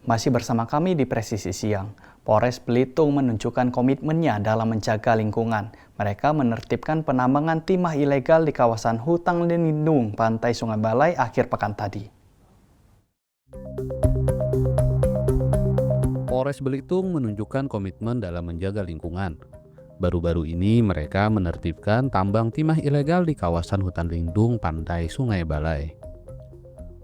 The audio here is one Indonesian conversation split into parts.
Masih bersama kami di Presisi Siang, Polres Belitung menunjukkan komitmennya dalam menjaga lingkungan. Mereka menertibkan penambangan timah ilegal di kawasan hutan lindung Pantai Sungai Balai akhir pekan tadi. Polres Belitung menunjukkan komitmen dalam menjaga lingkungan. Baru-baru ini mereka menertibkan tambang timah ilegal di kawasan hutan lindung Pantai Sungai Balai.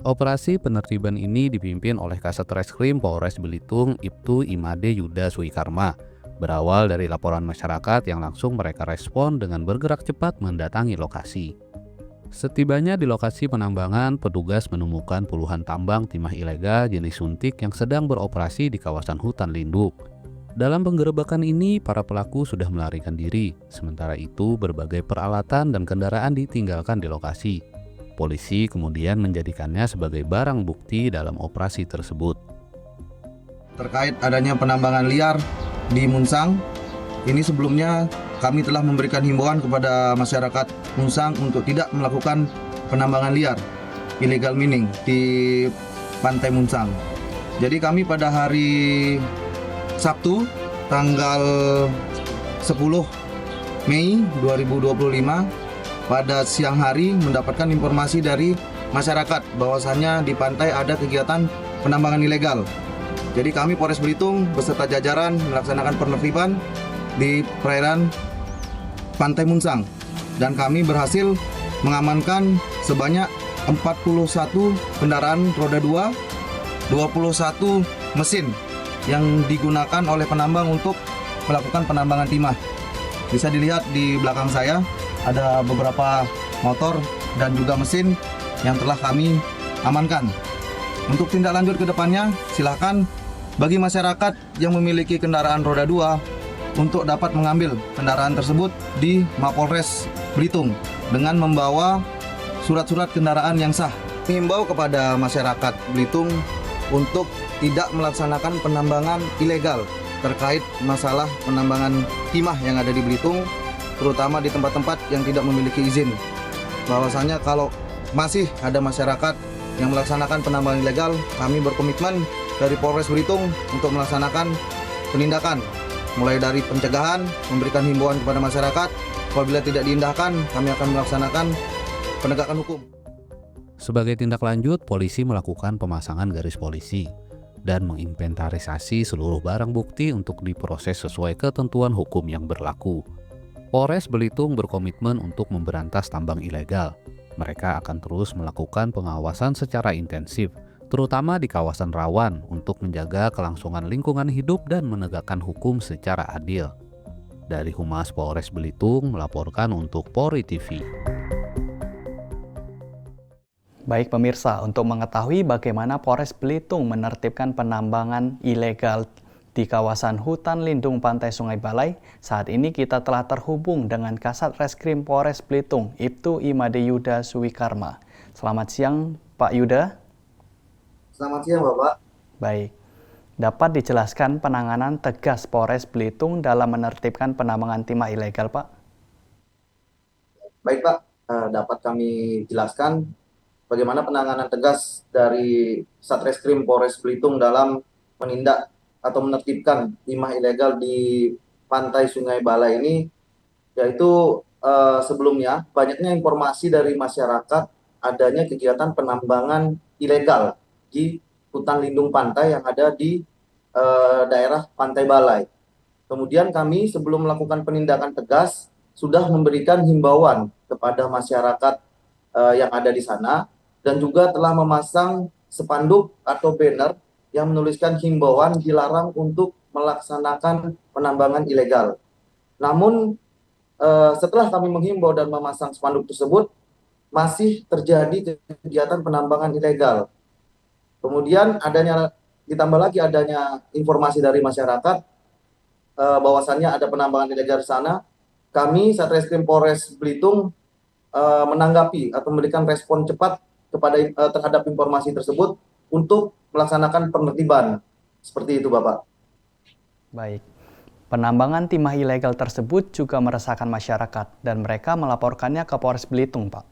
Operasi penertiban ini dipimpin oleh Kasat Reskrim Polres Belitung Ibtu Imade Yuda Suikarma. Berawal dari laporan masyarakat yang langsung mereka respon dengan bergerak cepat mendatangi lokasi. Setibanya di lokasi penambangan, petugas menemukan puluhan tambang timah ilegal jenis suntik yang sedang beroperasi di kawasan hutan lindung. Dalam penggerebekan ini, para pelaku sudah melarikan diri. Sementara itu, berbagai peralatan dan kendaraan ditinggalkan di lokasi. Polisi kemudian menjadikannya sebagai barang bukti dalam operasi tersebut. Terkait adanya penambangan liar di Munsang, ini sebelumnya kami telah memberikan himbauan kepada masyarakat Munsang untuk tidak melakukan penambangan liar, illegal mining di Pantai Munsang. Jadi kami pada hari Sabtu tanggal 10 Mei 2025 pada siang hari mendapatkan informasi dari masyarakat bahwasannya di pantai ada kegiatan penambangan ilegal. Jadi kami Polres Belitung beserta jajaran melaksanakan penertiban di perairan Pantai Munsang dan kami berhasil mengamankan sebanyak 41 kendaraan roda 2, 21 mesin yang digunakan oleh penambang untuk melakukan penambangan timah. Bisa dilihat di belakang saya ada beberapa motor dan juga mesin yang telah kami amankan. Untuk tindak lanjut ke depannya, silakan bagi masyarakat yang memiliki kendaraan roda 2 untuk dapat mengambil kendaraan tersebut di Mapolres Belitung dengan membawa surat-surat kendaraan yang sah. Mengimbau kepada masyarakat Belitung untuk tidak melaksanakan penambangan ilegal terkait masalah penambangan timah yang ada di Belitung, terutama di tempat-tempat yang tidak memiliki izin. Bahwasanya kalau masih ada masyarakat yang melaksanakan penambangan ilegal, kami berkomitmen dari Polres Belitung untuk melaksanakan penindakan, mulai dari pencegahan, memberikan himbauan kepada masyarakat. Apabila tidak diindahkan, kami akan melaksanakan penegakan hukum. Sebagai tindak lanjut, polisi melakukan pemasangan garis polisi dan menginventarisasi seluruh barang bukti untuk diproses sesuai ketentuan hukum yang berlaku. Polres Belitung berkomitmen untuk memberantas tambang ilegal. Mereka akan terus melakukan pengawasan secara intensif, terutama di kawasan rawan untuk menjaga kelangsungan lingkungan hidup dan menegakkan hukum secara adil. Dari Humas Polres Belitung melaporkan untuk Polri TV. Baik pemirsa, untuk mengetahui bagaimana Polres Belitung menertibkan penambangan ilegal di kawasan hutan lindung Pantai Sungai Balai, saat ini kita telah terhubung dengan Kasat Reskrim Polres Belitung, Ibtu Imade Yuda Suikarma. Selamat siang, Pak Yuda. Selamat siang, Bapak. Baik, dapat dijelaskan penanganan tegas Polres Belitung dalam menertibkan penambangan timah ilegal, Pak? Baik, Pak. Dapat kami jelaskan bagaimana penanganan tegas dari Satreskrim Polres Belitung dalam menindak atau menertibkan timah ilegal di Pantai Sungai Balai ini, yaitu sebelumnya banyaknya informasi dari masyarakat adanya kegiatan penambangan ilegal di hutan lindung pantai yang ada di daerah Pantai Balai. Kemudian kami sebelum melakukan penindakan tegas sudah memberikan himbauan kepada masyarakat yang ada di sana dan juga telah memasang spanduk atau banner yang menuliskan himbauan dilarang untuk melaksanakan penambangan ilegal. Namun setelah kami menghimbau dan memasang spanduk tersebut, masih terjadi kegiatan penambangan ilegal. Kemudian ditambah lagi adanya informasi dari masyarakat bahwasannya ada penambangan ilegal di sana. Kami Satreskrim Polres Belitung menanggapi atau memberikan respon cepat terhadap informasi tersebut untuk melaksanakan penertiban. Seperti itu, Bapak. Baik. Penambangan timah ilegal tersebut juga meresahkan masyarakat dan mereka melaporkannya ke Polres Belitung, Pak.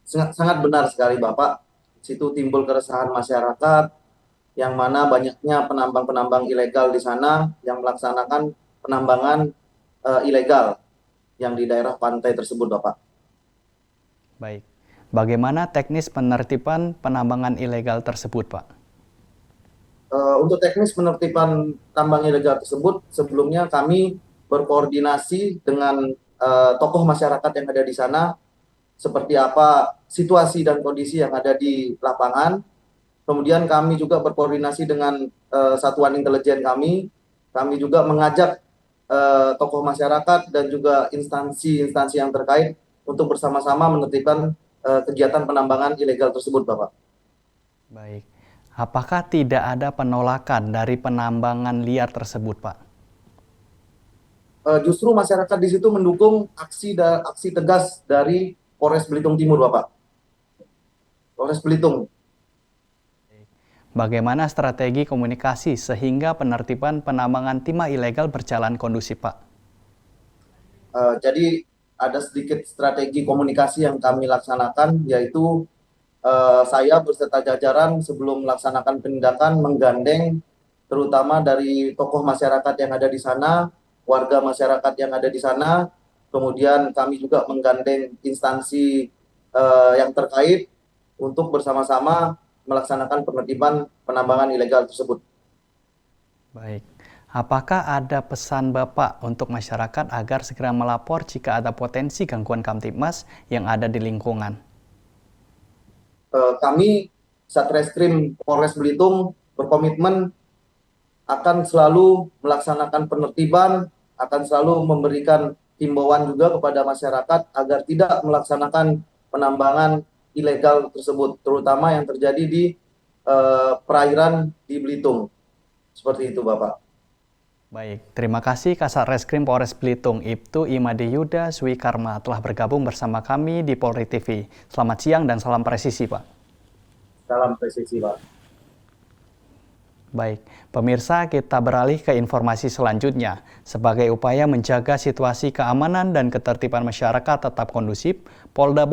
Sangat benar sekali, Bapak. Situ timbul keresahan masyarakat yang mana banyaknya penambang-penambang ilegal di sana yang melaksanakan penambangan ilegal yang di daerah pantai tersebut, Bapak. Baik. Bagaimana teknis penertiban penambangan ilegal tersebut, Pak? Untuk teknis penertiban tambang ilegal tersebut, sebelumnya kami berkoordinasi dengan tokoh masyarakat yang ada di sana, seperti apa situasi dan kondisi yang ada di lapangan. Kemudian kami juga berkoordinasi dengan satuan intelijen kami. Kami juga mengajak tokoh masyarakat dan juga instansi-instansi yang terkait untuk bersama-sama menertibkan kegiatan penambangan ilegal tersebut, Bapak. Baik. Apakah tidak ada penolakan dari penambangan liar tersebut, Pak? Justru masyarakat di situ mendukung aksi tegas dari Polres Belitung Timur, Bapak. Polres Belitung. Bagaimana strategi komunikasi sehingga penertiban penambangan timah ilegal berjalan kondusif, Pak? Jadi ada sedikit strategi komunikasi yang kami laksanakan, yaitu saya beserta jajaran sebelum melaksanakan penindakan menggandeng terutama dari tokoh masyarakat yang ada di sana, warga masyarakat yang ada di sana, kemudian kami juga menggandeng instansi yang terkait untuk bersama-sama melaksanakan penertiban penambangan ilegal tersebut. Baik. Apakah ada pesan Bapak untuk masyarakat agar segera melapor jika ada potensi gangguan Kamtibmas yang ada di lingkungan? Kami Satreskrim Polres Belitung berkomitmen akan selalu melaksanakan penertiban, akan selalu memberikan himbauan juga kepada masyarakat agar tidak melaksanakan penambangan ilegal tersebut, terutama yang terjadi di perairan di Belitung. Seperti itu, Bapak. Baik, terima kasih Kasat Reskrim Polres Belitung Ibtu Imade Yuda Swikarma telah bergabung bersama kami di Polri TV. Selamat siang dan salam presisi, Pak. Salam presisi, Pak. Baik, pemirsa, kita beralih ke informasi selanjutnya. Sebagai upaya menjaga situasi keamanan dan ketertiban masyarakat tetap kondusif, Polda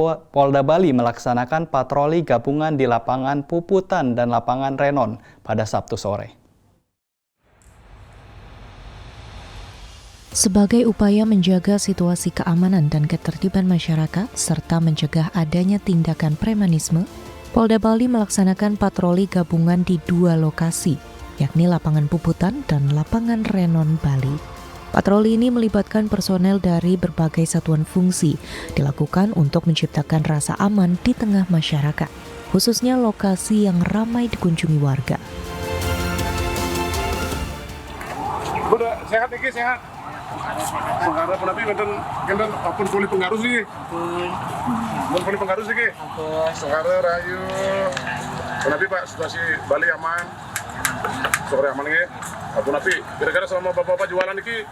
Bali melaksanakan patroli gabungan di lapangan Puputan dan lapangan Renon pada Sabtu sore. Sebagai upaya menjaga situasi keamanan dan ketertiban masyarakat serta mencegah adanya tindakan premanisme, Polda Bali melaksanakan patroli gabungan di 2 lokasi, yakni lapangan Puputan dan lapangan Renon Bali. Patroli ini melibatkan personel dari berbagai satuan fungsi, dilakukan untuk menciptakan rasa aman di tengah masyarakat, khususnya lokasi yang ramai dikunjungi warga. Udah sehat iki sehat. Mengharap tapi benten apun pulih pengaruh sih. Mun pulih pengaruh sih ki. Sekarang rayu. Tapi Pak situasi Bali aman. Sore aman nggih. Apun tapi kira-kira selama Bapak jualan iki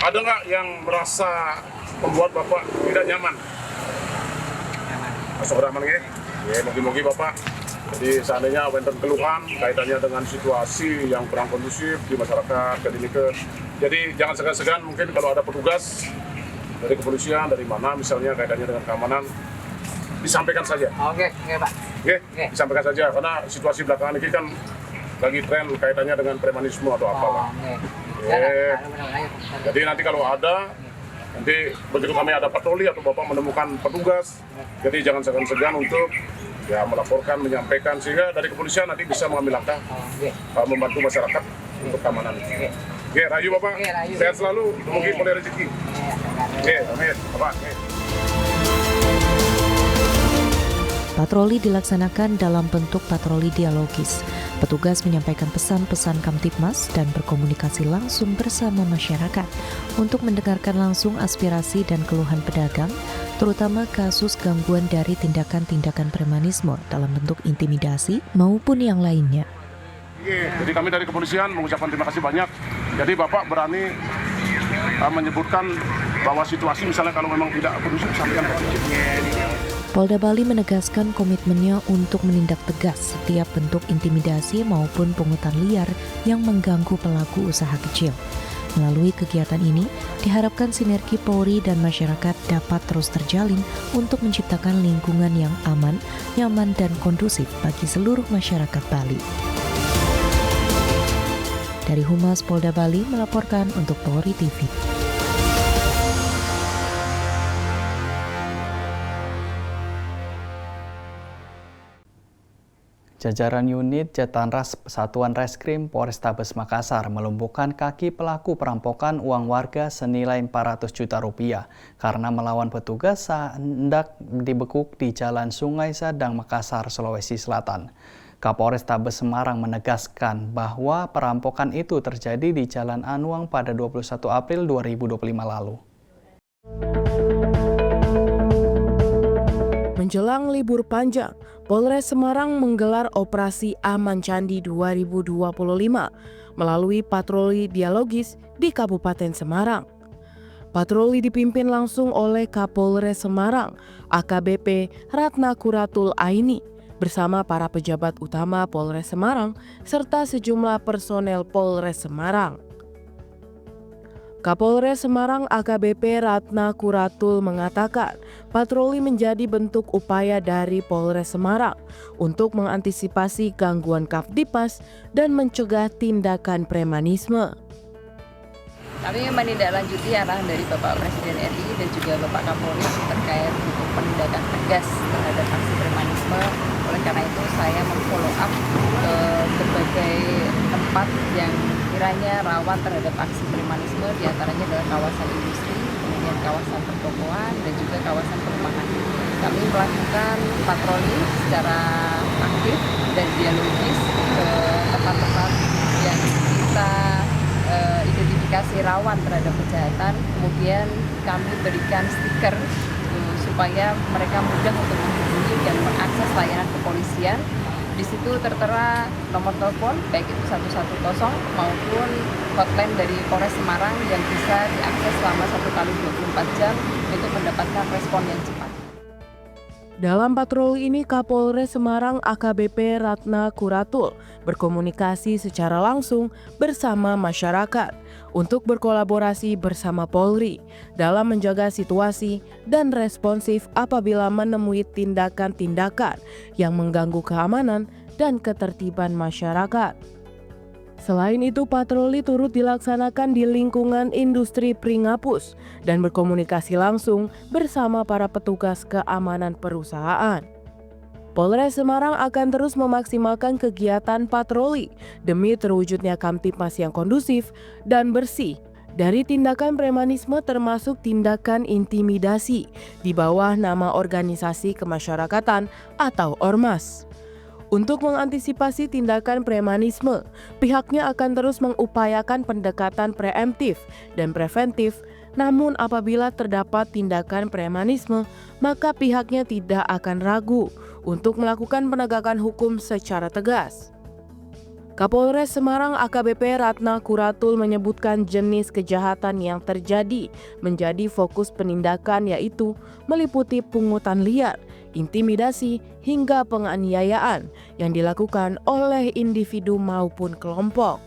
ada nggak yang merasa membuat Bapak tidak nyaman? Sore aman nggih. Ya mungkin Bapak. Jadi seandainya wonten keluhan kaitannya dengan situasi yang kurang kondusif di masyarakat jadi jangan segan-segan mungkin kalau ada petugas dari kepolisian dari mana misalnya kaitannya dengan keamanan disampaikan saja. Oke, Pak. Oke, disampaikan saja karena situasi belakangan ini kan lagi tren kaitannya dengan premanisme atau apalah. Jadi nanti kalau ada nanti begitu kami ada patroli atau Bapak menemukan petugas, jadi jangan segan-segan untuk melaporkan, menyampaikan sehingga dari kepolisian nanti bisa mengambil langkah membantu masyarakat untuk keamanan. Oke, rayu Bapak. Sehat selalu, mungkin boleh rezeki. Oke, amin. Bapak. Patroli dilaksanakan dalam bentuk patroli dialogis. Petugas menyampaikan pesan-pesan Kamtibmas dan berkomunikasi langsung bersama masyarakat untuk mendengarkan langsung aspirasi dan keluhan pedagang, terutama kasus gangguan dari tindakan-tindakan premanisme dalam bentuk intimidasi maupun yang lainnya. Jadi kami dari kepolisian mengucapkan terima kasih banyak. Jadi Bapak berani menyebutkan bahwa situasi misalnya kalau memang tidak kondusif sampaikan Pak. Polda Bali menegaskan komitmennya untuk menindak tegas setiap bentuk intimidasi maupun pungutan liar yang mengganggu pelaku usaha kecil. Melalui kegiatan ini, diharapkan sinergi Polri dan masyarakat dapat terus terjalin untuk menciptakan lingkungan yang aman, nyaman, dan kondusif bagi seluruh masyarakat Bali. Dari Humas Polda Bali melaporkan untuk Polri TV. Jajaran unit Jatanras Satuan Reskrim Polrestabes Makassar melumpuhkan kaki pelaku perampokan uang warga senilai 400 juta rupiah karena melawan petugas saat hendak dibekuk di Jalan Sungai Sadang, Makassar, Sulawesi Selatan. Kapolrestabes Semarang menegaskan bahwa perampokan itu terjadi di Jalan Anuang pada 21 April 2025 lalu. Menjelang libur panjang, Polres Semarang menggelar Operasi Aman Candi 2025 melalui patroli dialogis di Kabupaten Semarang. Patroli dipimpin langsung oleh Kapolres Semarang, AKBP Ratna Kuratul Aini, bersama para pejabat utama Polres Semarang serta sejumlah personel Polres Semarang. Kapolres Semarang AKBP Ratna Kuratul mengatakan patroli menjadi bentuk upaya dari Polres Semarang untuk mengantisipasi gangguan Kamtibmas dan mencegah tindakan premanisme. Kami menindaklanjuti arahan dari Bapak Presiden RI dan juga Bapak Kapolri terkait untuk penindakan tegas terhadap aksi premanisme. Oleh karena itu saya memfollow up ke berbagai tempat yang kiranya rawan terhadap aksi premanisme, diantaranya adalah kawasan industri, kemudian kawasan pertokoan, dan juga kawasan perumahan. Kami melakukan patroli secara aktif dan dialogis ke tempat-tempat yang kita identifikasi rawan terhadap kejahatan, kemudian kami berikan stiker supaya mereka mudah untuk menghubungi dan mengakses layanan kepolisian. Di situ tertera nomor telepon, baik itu 110 maupun hotline dari Polres Semarang yang bisa diakses selama 1x24 jam untuk mendapatkan respon yang cepat. Dalam patroli ini, Kapolres Semarang AKBP Ratna Kuratul berkomunikasi secara langsung bersama masyarakat untuk berkolaborasi bersama Polri dalam menjaga situasi dan responsif apabila menemui tindakan-tindakan yang mengganggu keamanan dan ketertiban masyarakat. Selain itu, patroli turut dilaksanakan di lingkungan industri Pringapus dan berkomunikasi langsung bersama para petugas keamanan perusahaan. Polres Semarang akan terus memaksimalkan kegiatan patroli demi terwujudnya Kamtibmas yang kondusif dan bersih dari tindakan premanisme termasuk tindakan intimidasi di bawah nama organisasi kemasyarakatan atau ormas. Untuk mengantisipasi tindakan premanisme, pihaknya akan terus mengupayakan pendekatan preemptif dan preventif. Namun apabila terdapat tindakan premanisme, maka pihaknya tidak akan ragu untuk melakukan penegakan hukum secara tegas. Kapolres Semarang AKBP Ratna Kuratul menyebutkan jenis kejahatan yang terjadi menjadi fokus penindakan yaitu meliputi pungutan liar, intimidasi, hingga penganiayaan yang dilakukan oleh individu maupun kelompok.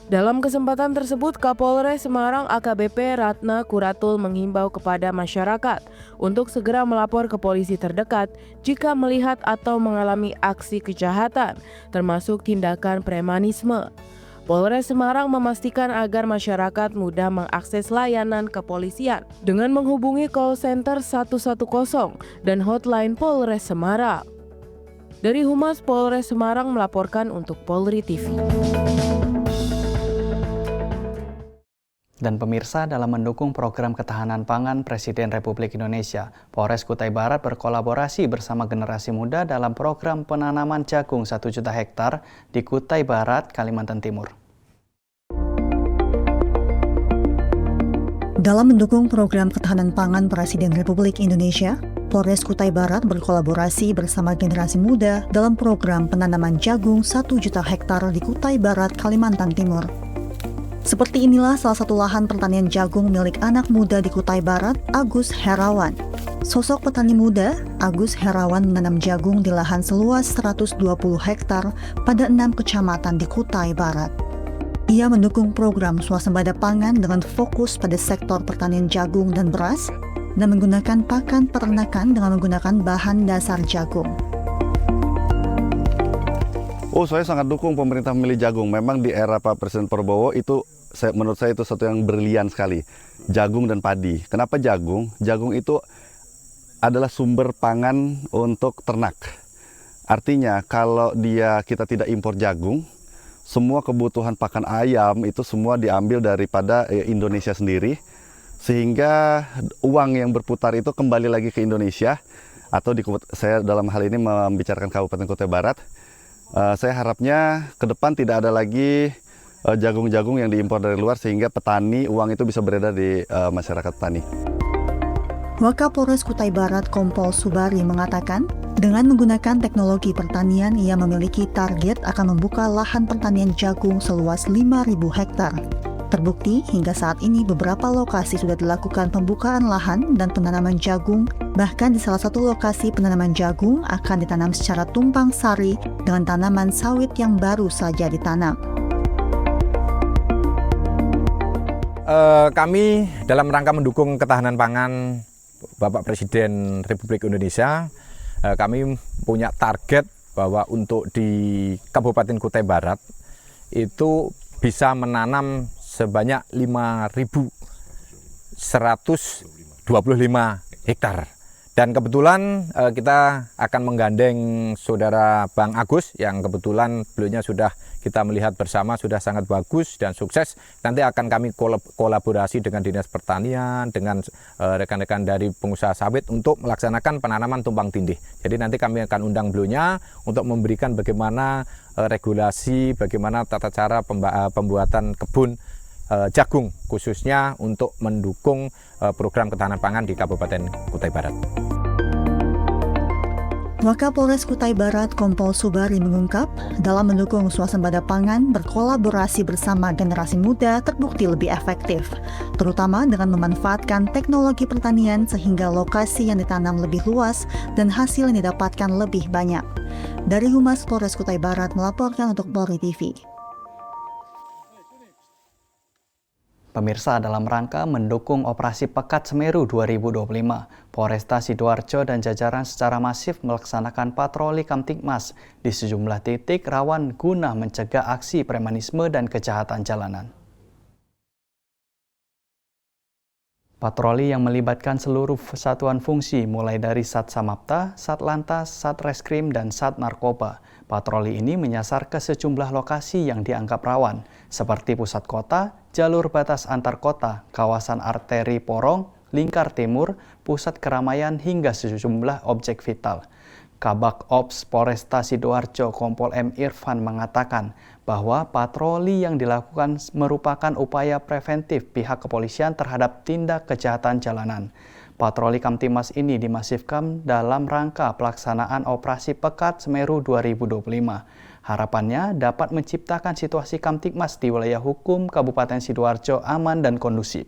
Dalam kesempatan tersebut, Kapolres Semarang AKBP Ratna Kuratul menghimbau kepada masyarakat untuk segera melapor ke polisi terdekat jika melihat atau mengalami aksi kejahatan, termasuk tindakan premanisme. Polres Semarang memastikan agar masyarakat mudah mengakses layanan kepolisian dengan menghubungi call center 110 dan hotline Polres Semarang. Dari Humas Polres Semarang melaporkan untuk Polri TV. Dan pemirsa, dalam mendukung program ketahanan pangan Presiden Republik Indonesia, Polres Kutai Barat berkolaborasi bersama generasi muda dalam program penanaman jagung 1 juta hektar di Kutai Barat, Kalimantan Timur. Dalam mendukung program ketahanan pangan Presiden Republik Indonesia, Polres Kutai Barat berkolaborasi bersama generasi muda dalam program penanaman jagung 1 juta hektar di Kutai Barat, Kalimantan Timur. Seperti inilah salah satu lahan pertanian jagung milik anak muda di Kutai Barat, Agus Herawan. Sosok petani muda, Agus Herawan menanam jagung di lahan seluas 120 hektar pada 6 kecamatan di Kutai Barat. Ia mendukung program swasembada pangan dengan fokus pada sektor pertanian jagung dan beras dan menggunakan pakan peternakan dengan menggunakan bahan dasar jagung. Oh, saya sangat dukung pemerintah memilih jagung. Memang di era Pak Presiden Prabowo itu menurut saya itu satu yang brilian sekali. Jagung dan padi. Kenapa jagung? Jagung itu adalah sumber pangan untuk ternak. Artinya kalau kita tidak impor jagung, semua kebutuhan pakan ayam itu semua diambil daripada Indonesia sendiri. Sehingga uang yang berputar itu kembali lagi ke Indonesia. Atau saya dalam hal ini membicarakan Kabupaten Kutai Barat. Saya harapnya ke depan tidak ada lagi jagung-jagung yang diimpor dari luar sehingga petani uang itu bisa beredar di masyarakat petani. Wakapolres Kutai Barat Kompol Subari mengatakan, dengan menggunakan teknologi pertanian, ia memiliki target akan membuka lahan pertanian jagung seluas 5.000 hektar. Terbukti, hingga saat ini beberapa lokasi sudah dilakukan pembukaan lahan dan penanaman jagung. Bahkan di salah satu lokasi penanaman jagung akan ditanam secara tumpang sari dengan tanaman sawit yang baru saja ditanam. Kami dalam rangka mendukung ketahanan pangan Bapak Presiden Republik Indonesia, kami punya target bahwa untuk di Kabupaten Kutai Barat itu bisa menanam sebanyak 5.125 hektar. Dan kebetulan kita akan menggandeng saudara Bang Agus yang kebetulan beliaunya sudah kita melihat bersama sudah sangat bagus dan sukses. Nanti akan kami kolaborasi dengan Dinas Pertanian, dengan rekan-rekan dari pengusaha sawit untuk melaksanakan penanaman tumpang tindih. Jadi nanti kami akan undang beliaunya untuk memberikan bagaimana regulasi, bagaimana tata cara pembuatan kebun jagung khususnya untuk mendukung program ketahanan pangan di Kabupaten Kutai Barat. Wakapolres Kutai Barat Kompol Subari mengungkap, dalam mendukung swasembada pangan, berkolaborasi bersama generasi muda terbukti lebih efektif, terutama dengan memanfaatkan teknologi pertanian sehingga lokasi yang ditanam lebih luas dan hasil yang didapatkan lebih banyak. Dari Humas Polres Kutai Barat melaporkan untuk Polri TV. Pemirsa, dalam rangka mendukung Operasi Pekat Semeru 2025, Polresta Sidoarjo dan jajaran secara masif melaksanakan patroli Kamtibmas di sejumlah titik rawan guna mencegah aksi premanisme dan kejahatan jalanan. Patroli yang melibatkan seluruh satuan fungsi mulai dari Sat Samapta, Sat Lantas, Sat Reskrim, dan Sat Narkoba. Patroli ini menyasar ke sejumlah lokasi yang dianggap rawan, seperti pusat kota, jalur batas antar kota, kawasan arteri Porong, Lingkar Timur, pusat keramaian hingga sejumlah objek vital. Kabak Ops Polresta Sidoarjo Kompol M. Irfan mengatakan bahwa patroli yang dilakukan merupakan upaya preventif pihak kepolisian terhadap tindak kejahatan jalanan. Patroli Kamtibmas ini dimasifkan dalam rangka pelaksanaan Operasi Pekat Semeru 2025. Harapannya dapat menciptakan situasi Kamtibmas di wilayah hukum Kabupaten Sidoarjo aman dan kondusif.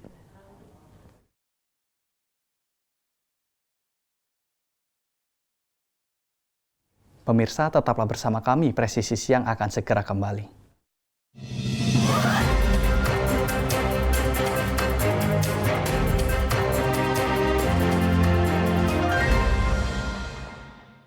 Pemirsa, tetaplah bersama kami, Presisi Siang akan segera kembali.